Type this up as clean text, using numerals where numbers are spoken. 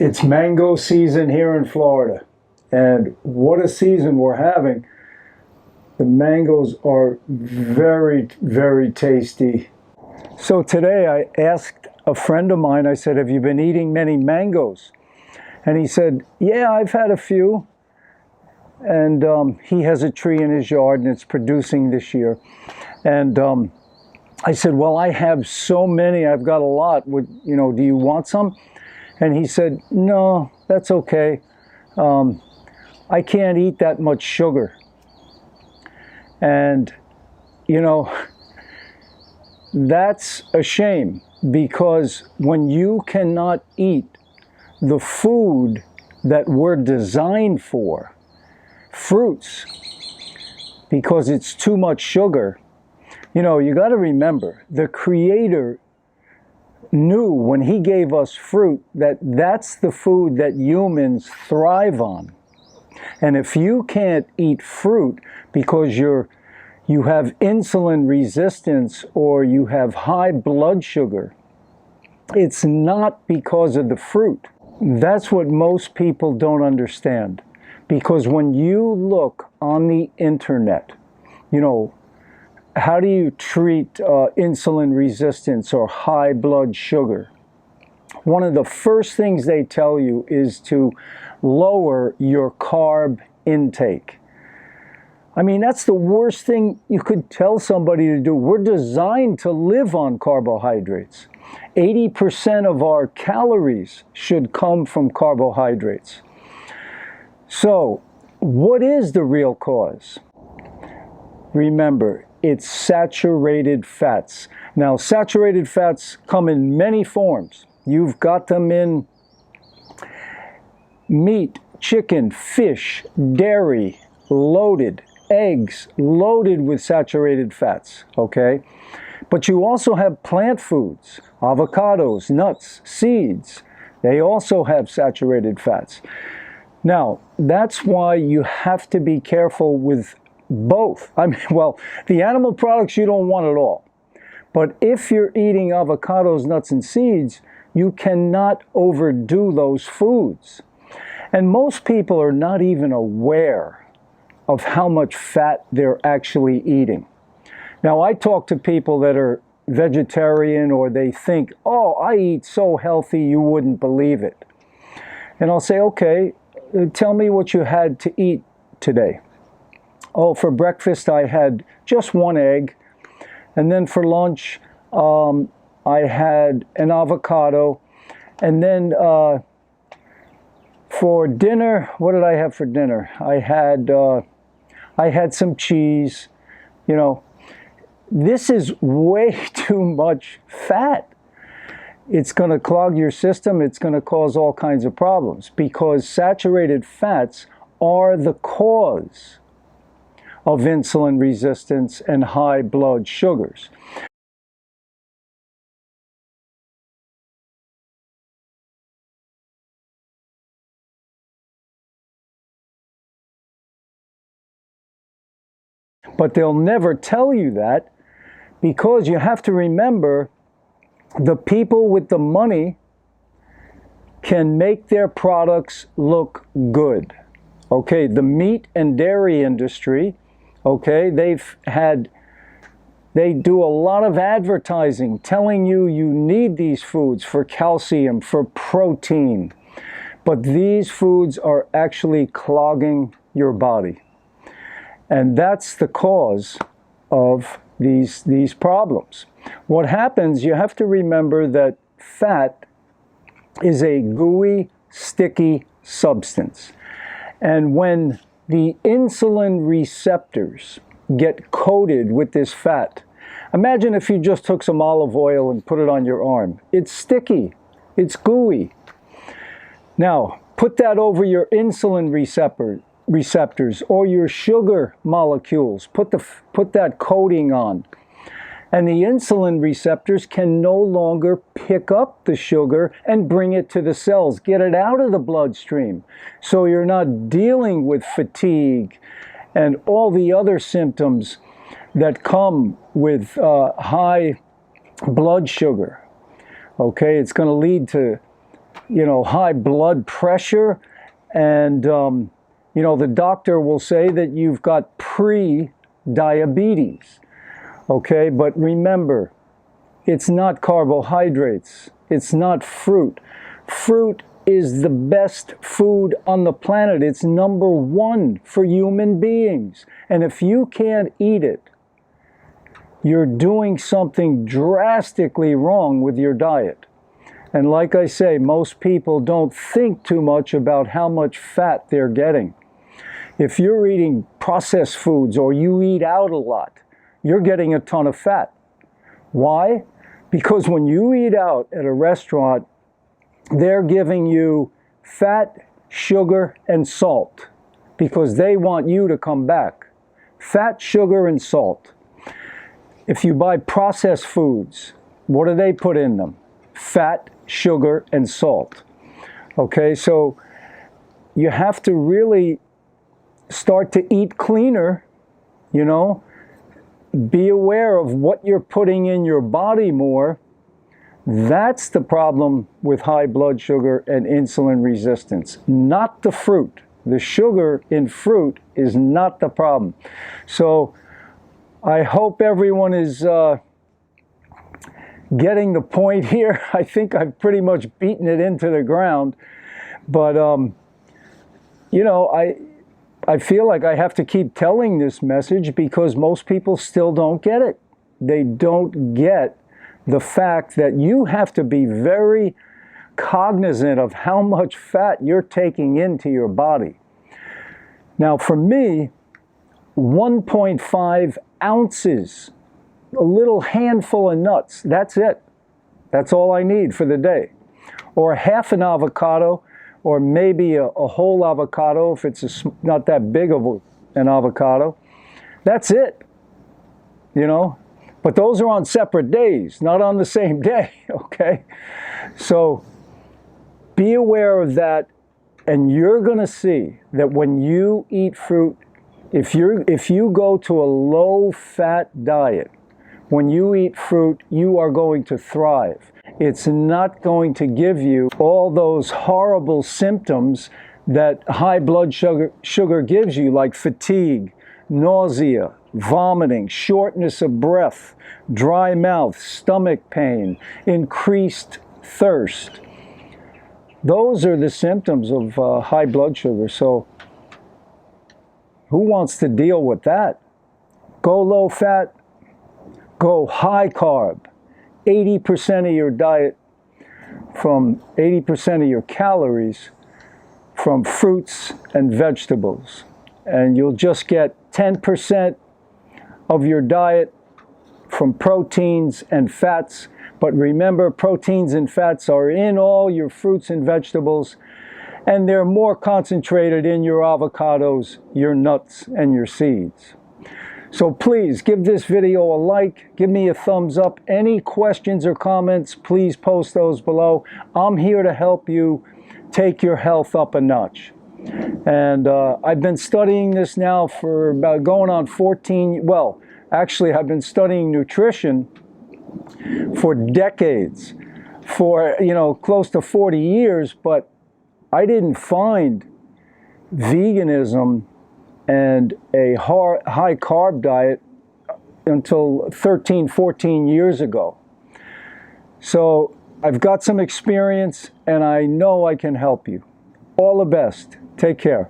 It's mango season here in Florida, and what a season we're having. The mangoes are very, very tasty. So today I asked a friend of mine, I said, have you been eating many mangoes? And he said, yeah, I've had a few. And he has a tree in his yard and it's producing this year. And I said, well, I have so many, I've got a lot. Do you want some? And he said, no, that's okay. I can't eat that much sugar. And, that's a shame, because when you cannot eat the food that we're designed for, fruits, because it's too much sugar, you got to remember, the Creator knew when he gave us fruit that that's the food that humans thrive on. And if you can't eat fruit because you have insulin resistance or you have high blood sugar, it's not because of the fruit. That's what most people don't understand. Because when you look on the internet, how do you treat insulin resistance or high blood sugar? One of the first things they tell you is to lower your carb intake. I mean, that's the worst thing you could tell somebody to do. We're designed to live on carbohydrates. 80% of our calories should come from carbohydrates. So, what is the real cause? Remember, it's saturated fats. Now, saturated fats come in many forms. You've got them in meat, chicken, fish, dairy, loaded, eggs, loaded with saturated fats, okay? But you also have plant foods, avocados, nuts, seeds. They also have saturated fats. Now, that's why you have to be careful with both. The animal products you don't want at all. But if you're eating avocados, nuts, and seeds, you cannot overdo those foods. And most people are not even aware of how much fat they're actually eating. Now, I talk to people that are vegetarian, or they think, oh, I eat so healthy you wouldn't believe it. And I'll say, okay, tell me what you had to eat today. Oh, for breakfast I had just one egg, and then for lunch I had an avocado, and then for dinner, what did I have for dinner? I had some cheese. This is way too much fat. It's going to clog your system. It's going to cause all kinds of problems, because saturated fats are the cause of insulin resistance and high blood sugars. But they'll never tell you that, because you have to remember, the people with the money can make their products look good. Okay, the meat and dairy industry, okay, they do a lot of advertising telling you need these foods for calcium, for protein. But these foods are actually clogging your body. And that's the cause of these problems. What happens, you have to remember that fat is a gooey, sticky substance. And when the insulin receptors get coated with this fat, imagine if you just took some olive oil and put it on your arm. It's sticky, it's gooey. Now, put that over your insulin receptors or your sugar molecules. Put that coating on. And the insulin receptors can no longer pick up the sugar and bring it to the cells, get it out of the bloodstream. So you're not dealing with fatigue and all the other symptoms that come with high blood sugar. Okay, it's going to lead to high blood pressure, and the doctor will say that you've got pre-diabetes. Okay, but remember, it's not carbohydrates. It's not fruit. Fruit is the best food on the planet. It's number one for human beings. And if you can't eat it, you're doing something drastically wrong with your diet. And like I say, most people don't think too much about how much fat they're getting. If you're eating processed foods or you eat out a lot, you're getting a ton of fat. Why? Because when you eat out at a restaurant, they're giving you fat, sugar, and salt because they want you to come back. Fat, sugar, and salt. If you buy processed foods, what do they put in them? Fat, sugar, and salt. Okay, so you have to really start to eat cleaner, Be aware of what you're putting in your body more. That's the problem with high blood sugar and insulin resistance, not the fruit. The sugar in fruit is not the problem. So I hope everyone is getting the point here. I think I've pretty much beaten it into the ground. But, I feel like I have to keep telling this message because most people still don't get it. They don't get the fact that you have to be very cognizant of how much fat you're taking into your body. Now, for me, 1.5 ounces, a little handful of nuts, that's it. That's all I need for the day. Or half an avocado, or maybe a whole avocado if it's not that big of an avocado. That's it, But those are on separate days, not on the same day, okay? So be aware of that, and you're going to see that when you eat fruit, if you go to a low-fat diet, when you eat fruit, you are going to thrive. It's not going to give you all those horrible symptoms that high blood sugar gives you, like fatigue, nausea, vomiting, shortness of breath, dry mouth, stomach pain, increased thirst. Those are the symptoms of high blood sugar. So who wants to deal with that? Go low fat, go high carb. 80% of your diet, from 80% of your calories from fruits and vegetables. And you'll just get 10% of your diet from proteins and fats. But remember, proteins and fats are in all your fruits and vegetables, and they're more concentrated in your avocados, your nuts, and your seeds. So please give this video a like, give me a thumbs up. Any questions or comments, please post those below. I'm here to help you take your health up a notch. And I've been studying this now for about going on 14, well, actually I've been studying nutrition for decades, for, close to 40 years, but I didn't find veganism and a high carb diet until 13, 14 years ago. So I've got some experience and I know I can help you. All the best. Take care.